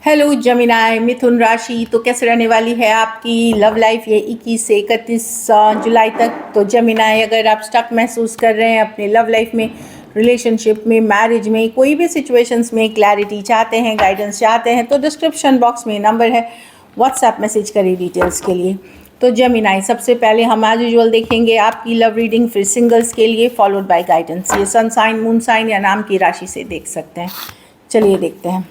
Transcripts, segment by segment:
Hello जमिनाई मिथुन राशि, तो कैसे रहने वाली है आपकी लव लाइफ ये 21 से 31 जुलाई तक। तो जमिनाई, अगर आप स्टक महसूस कर रहे हैं अपने लव लाइफ में, रिलेशनशिप में, मैरिज में, कोई भी सिचुएशंस में क्लैरिटी चाहते हैं, गाइडेंस चाहते हैं, तो डिस्क्रिप्शन बॉक्स में नंबर है, व्हाट्सएप मैसेज करिए डिटेल्स के लिए। तो जमिनाई, सबसे पहले हम एज यूजुअल देखेंगे आपकी लव रीडिंग, फिर सिंगल्स के लिए, फॉलोड बाय गाइडेंस। ये सन साइन, मून साइन या नाम की राशि से देख सकते हैं। चलिए देखते हैं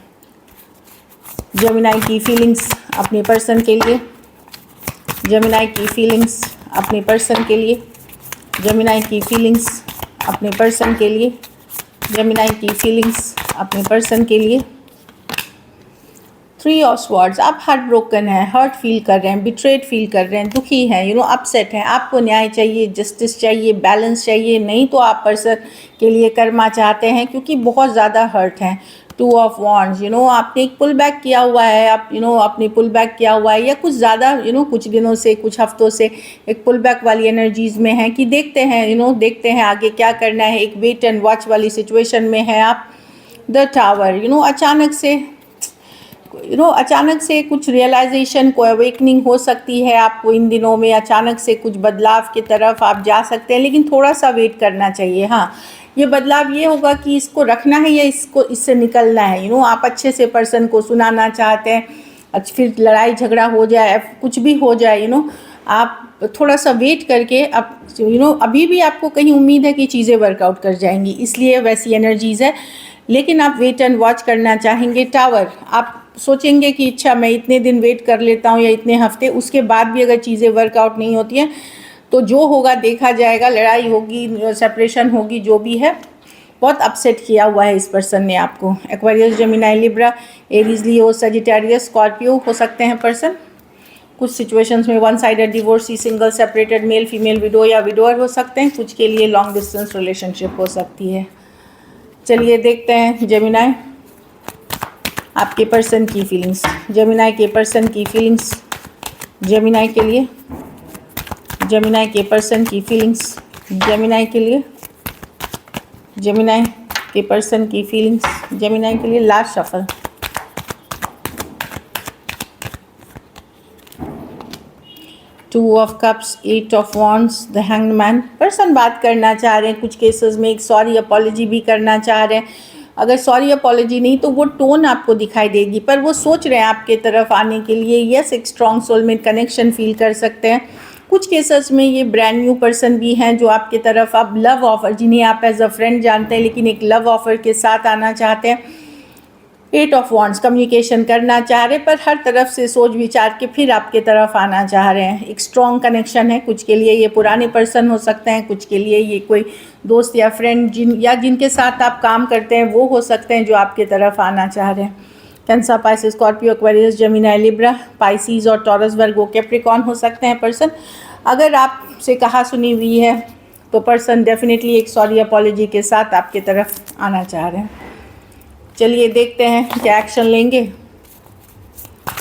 जमिनाई की फीलिंग्स अपने पर्सन के लिए। जमिनाई की फीलिंग्स अपने पर्सन के लिए। जमिनाई की फीलिंग्स अपने पर्सन के लिए। जमिनाई की फीलिंग्स अपने पर्सन के लिए। 3 ऑफ स्वॉर्ड्स, आप हार्ट ब्रोकन हैं, हर्ट फील कर रहे हैं, बिट्रेड फील कर रहे हैं, दुखी हैं, अपसेट हैं। आपको न्याय चाहिए, जस्टिस चाहिए, बैलेंस चाहिए, नहीं तो आप पर्सन के लिए कर्मा चाहते हैं क्योंकि बहुत ज़्यादा हर्ट हैं। 2 ऑफ वॉन्ड्स, आपने एक पुल बैक किया हुआ है, आप आपने पुल बैक किया हुआ है या कुछ ज़्यादा कुछ दिनों से, कुछ हफ्तों से एक पुल बैक वाली एनर्जीज़ में हैं कि देखते हैं देखते हैं आगे क्या करना है। एक वेट एंड वॉच वाली सिचुएशन में है आप। द टावर, अचानक से कुछ रियलाइजेशन को अवेकनिंग हो सकती है आपको इन दिनों में। अचानक से कुछ बदलाव की तरफ आप जा सकते हैं, लेकिन थोड़ा सा वेट करना चाहिए। हाँ, ये बदलाव ये होगा कि इसको रखना है या इससे निकलना है। आप अच्छे से पर्सन को सुनाना चाहते हैं, फिर लड़ाई झगड़ा हो जाए, कुछ भी हो जाए, आप थोड़ा सा वेट करके अब अभी भी आपको कहीं उम्मीद है कि चीज़ें वर्कआउट कर जाएंगी, इसलिए वैसी एनर्जीज़ है, लेकिन आप वेट एंड वॉच करना चाहेंगे। टावर, आप सोचेंगे कि अच्छा मैं इतने दिन वेट कर लेता हूँ या इतने हफ्ते, उसके बाद भी अगर चीज़ें वर्कआउट नहीं होती हैं तो जो होगा देखा जाएगा, लड़ाई होगी, सेपरेशन होगी, जो भी है। बहुत अपसेट किया हुआ है इस पर्सन ने आपको। एक्वेरियस, जेमिनाई, लिब्रा, एरीज, लियो, सजिटेरियस, स्कॉर्पियो हो सकते हैं पर्सन। कुछ सिचुएशंस में one sided divorcee, single, separated, male female, window या विडोअर हो सकते हैं। कुछ के लिए लॉन्ग डिस्टेंस रिलेशनशिप हो सकती है। चलिए देखते हैं जेमिनाई आपके पर्सन की फीलिंग्स। जेमिनाई के पर्सन की फीलिंग्स जेमिनाई के लिए। जेमिनाई के पर्सन की फीलिंग्स जेमिनाई के लिए। जेमिनाई के पर्सन की फीलिंग्स जेमिनाई के लिए। Last shuffle. Two of cups, 8 of wands, the hanged man. Person बात करना चाह रहे हैं, कुछ केसेस में एक सॉरी अपॉलॉजी भी करना चाह रहे हैं। अगर सॉरी अपॉलॉजी नहीं तो वो टोन आपको दिखाई देगी, पर वो सोच रहे हैं आपके तरफ आने के लिए। यस, एक स्ट्रॉन्ग सोलमेट कनेक्शन फील कर सकते हैं। कुछ केसेस में ये ब्रांड न्यू पर्सन भी हैं जो आपके तरफ अब लव ऑफर, जिन्हें आप एज अ फ्रेंड जानते हैं लेकिन एक लव ऑफर के साथ आना चाहते हैं। 8 ऑफ वॉन्ड्स, कम्युनिकेशन करना चाह रहे हैं पर हर तरफ से सोच विचार के फिर आपके तरफ आना चाह रहे हैं। एक स्ट्रॉन्ग कनेक्शन है। कुछ के लिए ये पुराने पर्सन हो सकते हैं, कुछ के लिए ये कोई दोस्त या फ्रेंड जिनके साथ आप काम करते हैं वो हो सकते हैं जो आपके तरफ आना चाह रहे हैं। Cancer, Pisces, Scorpio, Aquarius, Gemini, Libra, Pisces और टॉरस, वर्गो, कैप्रिकॉर्न हो सकते हैं पर्सन। अगर आपसे कहा सुनी हुई है तो पर्सन डेफिनेटली एक सॉरी अपॉलॉजी के साथ आपके तरफ आना चाह रहे हैं। चलिए देखते हैं क्या एक्शन लेंगे,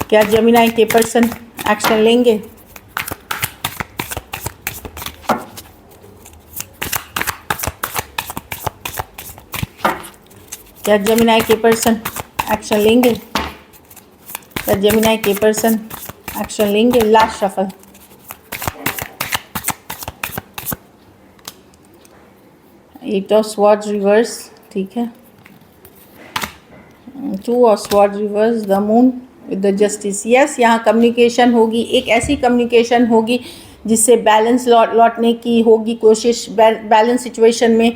क्या जेमिनी के पर्सन एक्शन लेंगे। क्या जेमिनी के पर्सन एक्शन लेंगे। क्या जेमिनी के पर्सन एक्शन लेंगे। Last shuffle. Eight of swords reverse, ठीक है। 2 of sword reverse, the moon with the justice. Yes, यहाँ कम्युनिकेशन होगी, एक ऐसी कम्युनिकेशन होगी जिससे बैलेंस लौटने की होगी कोशिश। बैलेंस सिचुएशन में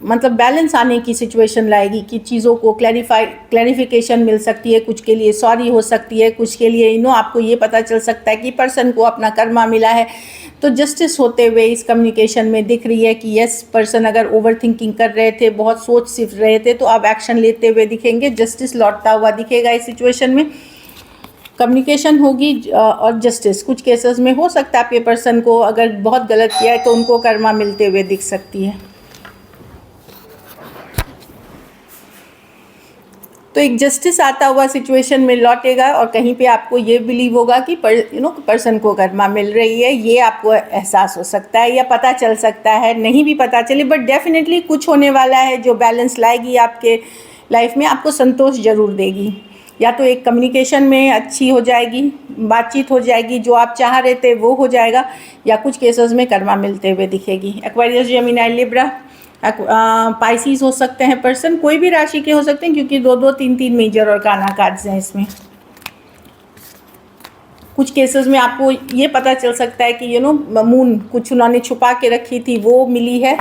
मतलब बैलेंस आने की सिचुएशन लाएगी कि चीज़ों को क्लैरिफिकेशन मिल सकती है। कुछ के लिए सॉरी हो सकती है, कुछ के लिए आपको ये पता चल सकता है कि पर्सन को अपना कर्मा मिला है। तो जस्टिस होते हुए इस कम्युनिकेशन में दिख रही है कि यस, पर्सन अगर ओवर थिंकिंग कर रहे थे, बहुत सोच सिर्फ रहे थे, तो अब एक्शन लेते हुए दिखेंगे। जस्टिस लौटता हुआ दिखेगा इस सिचुएशन में। कम्युनिकेशन होगी और जस्टिस। कुछ केसेस में हो सकता है आपके पर्सन को अगर बहुत गलत किया है तो उनको कर्मा मिलते हुए दिख सकती है। तो एक जस्टिस आता हुआ सिचुएशन में लौटेगा और कहीं पे आपको ये बिलीव होगा कि पर्सन को कर्मा मिल रही है। ये आपको एहसास हो सकता है या पता चल सकता है, नहीं भी पता चले, बट डेफिनेटली कुछ होने वाला है जो बैलेंस लाएगी आपके लाइफ में, आपको संतोष जरूर देगी। या तो एक कम्युनिकेशन में अच्छी हो जाएगी, बातचीत हो जाएगी, जो आप चाह रहे थे वो हो जाएगा, या कुछ केसेस में कर्मा मिलते हुए दिखेगी। एक्वेरियस, जेमिनी, लिब्रा, पाइसिस हो सकते हैं पर्सन, कोई भी राशि के हो सकते हैं, क्योंकि 2-2, 3-3 मेजर और काना कार्ड्स हैं इसमें। कुछ केसेस में आपको ये पता चल सकता है कि मून कुछ उन्होंने छुपा के रखी थी, वो मिली है,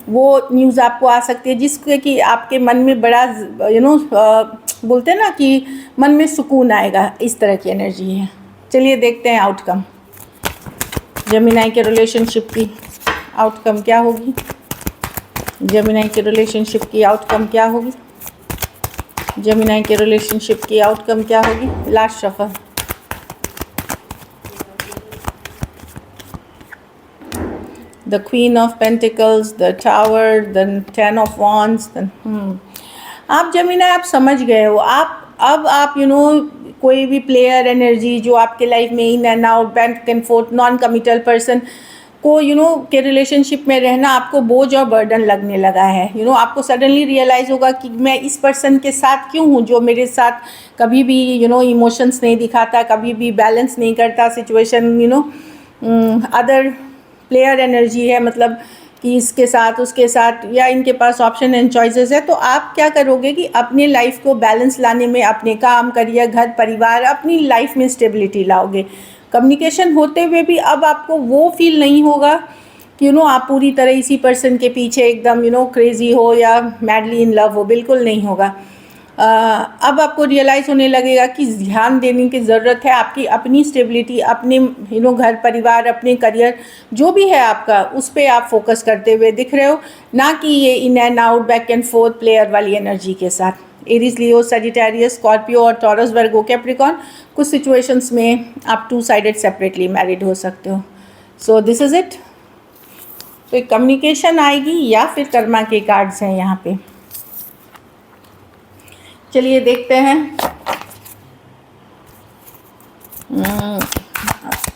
वो न्यूज़ आपको आ सकती है, जिसके कि आपके मन में बड़ा बोलते हैं ना कि मन में सुकून आएगा, इस तरह की एनर्जी है। चलिए देखते हैं आउटकम। जेमिनी के रिलेशनशिप की आउटकम क्या होगी? जेमिनी के रिलेशनशिप की आउटकम क्या होगी? जेमिनी के रिलेशनशिप की आउटकम क्या होगी? Last shuffle. The Queen of Pentacles, the Tower, the Ten of Wands. आप जेमिनी, आप समझ गए हो, आप कोई भी प्लेयर एनर्जी जो आपके लाइफ में in and out, back and fourth, non committal person को के रिलेशनशिप में रहना आपको बोझ और बर्डन लगने लगा है। आपको सडनली रियलाइज़ होगा कि मैं इस पर्सन के साथ क्यों हूँ, जो मेरे साथ कभी भी इमोशंस नहीं दिखाता, कभी भी बैलेंस नहीं करता सिचुएशन। अदर प्लेयर एनर्जी है, मतलब कि इसके साथ उसके साथ, या इनके पास ऑप्शन एंड चॉइसेस है। तो आप क्या करोगे कि अपने लाइफ को बैलेंस लाने में अपने काम, करियर, घर, परिवार, अपनी लाइफ में स्टेबिलिटी लाओगे। कम्युनिकेशन होते हुए भी अब आपको वो फील नहीं होगा कि आप पूरी तरह इसी पर्सन के पीछे एकदम क्रेजी हो या मैडली इन लव हो, बिल्कुल नहीं होगा। अब आपको रियलाइज़ होने लगेगा कि ध्यान देने की ज़रूरत है आपकी अपनी स्टेबिलिटी, अपने घर, परिवार, अपने करियर, जो भी है आपका, उस पर आप फोकस करते हुए दिख रहे हो, ना कि ये in and out, back and fourth player वाली एनर्जी के साथ। एरीज, लियो, सजिटेरियस, स्कॉर्पियो और टॉरस, वर्गो, कैप्रिकॉर्न, कुछ सिचुएशंस में आप 2 साइडेड सेपरेटली मैरिड हो सकते हो। सो दिस इज़ इट। तो एक कम्युनिकेशन आएगी या फिर कर्मा के कार्ड्स हैं यहाँ पे। चलिए देखते हैं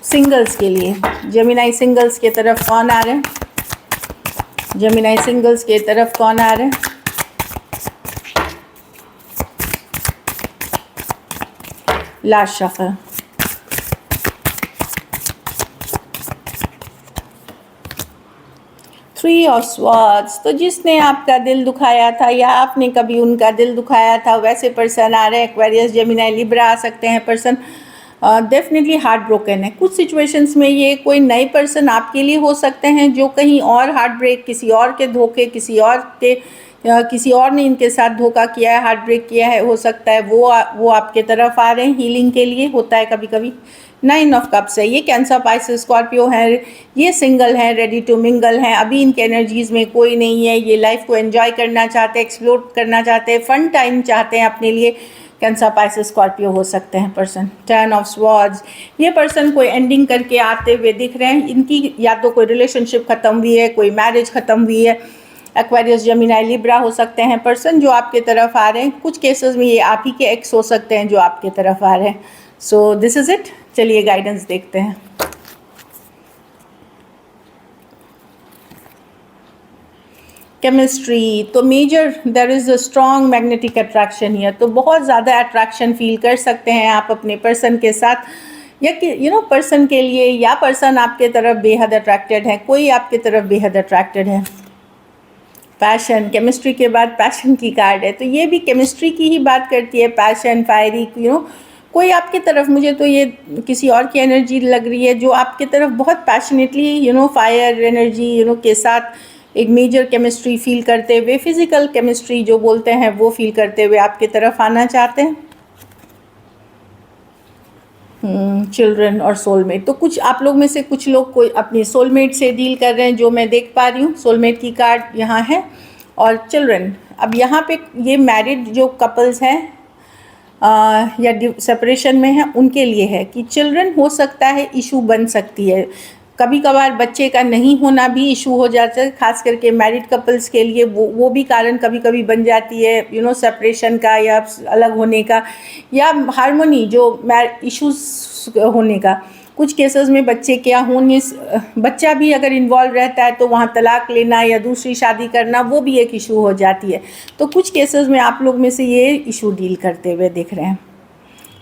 सिंगल्स के लिए। जेमिनी सिंगल्स के तरफ कौन आ रहे हैं? जेमिनी सिंगल्स के तरफ कौन आ रहे हैं? Last shuffle. Three of swords. तो जिसने आपका दिल दुखाया था या आपने कभी उनका दिल दुखाया था, वैसे पर्सन आ रहे हैं। एक्वेरियस, जेमिनी, लिब्रा आ सकते हैं पर्सन। डेफिनेटली हार्ट ब्रोकन है। कुछ सिचुएशंस में ये कोई नए पर्सन आपके लिए हो सकते हैं, जो कहीं और हार्ट ब्रेक, किसी और के धोखे, किसी और ने इनके साथ धोखा किया है, हार्ट ब्रेक किया है, हो सकता है वो आपके तरफ आ रहे हैं हीलिंग के लिए। होता है कभी कभी। 9 ऑफ कप्स है। ये कैंसर, पाइसेस, स्कॉर्पियो है, ये सिंगल हैं, रेडी टू मिंगल हैं, अभी इनके एनर्जीज़ में कोई नहीं है, ये लाइफ को एंजॉय करना चाहते हैं, एक्सप्लोर करना चाहते हैं, फन टाइम चाहते हैं अपने लिए। कैंसर, पाइसेस, स्कॉर्पियो हो सकते हैं पर्सन। 10 of swords. ये पर्सन कोई एंडिंग करके आते हुए दिख रहे हैं। इनकी या तो कोई रिलेशनशिप ख़त्म हुई है, कोई मैरिज ख़त्म हुई है। एक्वेरियस, जेमिनी, लिब्रा हो सकते हैं पर्सन जो आपके तरफ आ रहे हैं। कुछ केसेस में ये आप ही के एक्स हो सकते हैं जो आपके तरफ आ रहे हैं। So this is it. चलिए गाइडेंस देखते हैं। केमिस्ट्री। तो major there is a strong magnetic attraction here. तो बहुत ज़्यादा अट्रैक्शन फील कर सकते हैं आप अपने पर्सन के साथ, या कि पर्सन के लिए, या पर्सन आपके तरफ बेहद अट्रैक्टेड है, कोई आपके तरफ बेहद अट्रैक्टेड है। पैशन, केमिस्ट्री के बाद पैशन की कार्ड है, तो ये भी केमिस्ट्री की ही बात करती है। पैशन, फायरी, कोई आपकी तरफ, मुझे तो ये किसी और की एनर्जी लग रही है जो आपकी तरफ बहुत पैशनेटली फायर एनर्जी के साथ एक मेजर केमिस्ट्री फील करते हुए, फिजिकल केमिस्ट्री जो बोलते हैं वो फील करते हुए आपकी तरफ आना चाहते हैं। चिल्ड्रन और सोलमेट। तो कुछ आप लोग में से कुछ लोग कोई अपने सोलमेट से डील कर रहे हैं, जो मैं देख पा रही हूँ। सोलमेट की कार्ड यहाँ है, और चिल्ड्रन। अब यहाँ पे ये मैरिड जो कपल्स हैं या सेपरेशन में है, उनके लिए है कि चिल्ड्रन हो सकता है इशू बन सकती है। कभी कभार बच्चे का नहीं होना भी इशू हो जाता है, खास करके मैरिड कपल्स के लिए वो भी कारण कभी कभी बन जाती है सेपरेशन का, या अलग होने का, या हार्मोनी जो इश्यूज होने का। कुछ केसेस में बच्चे क्या होने, बच्चा भी अगर इन्वॉल्व रहता है तो वहाँ तलाक लेना या दूसरी शादी करना, वो भी एक इशू हो जाती है। तो कुछ केसेस में आप लोग में से ये इशू डील करते हुए दिख रहे हैं।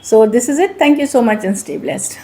So this is it. Thank you so much and stay blessed.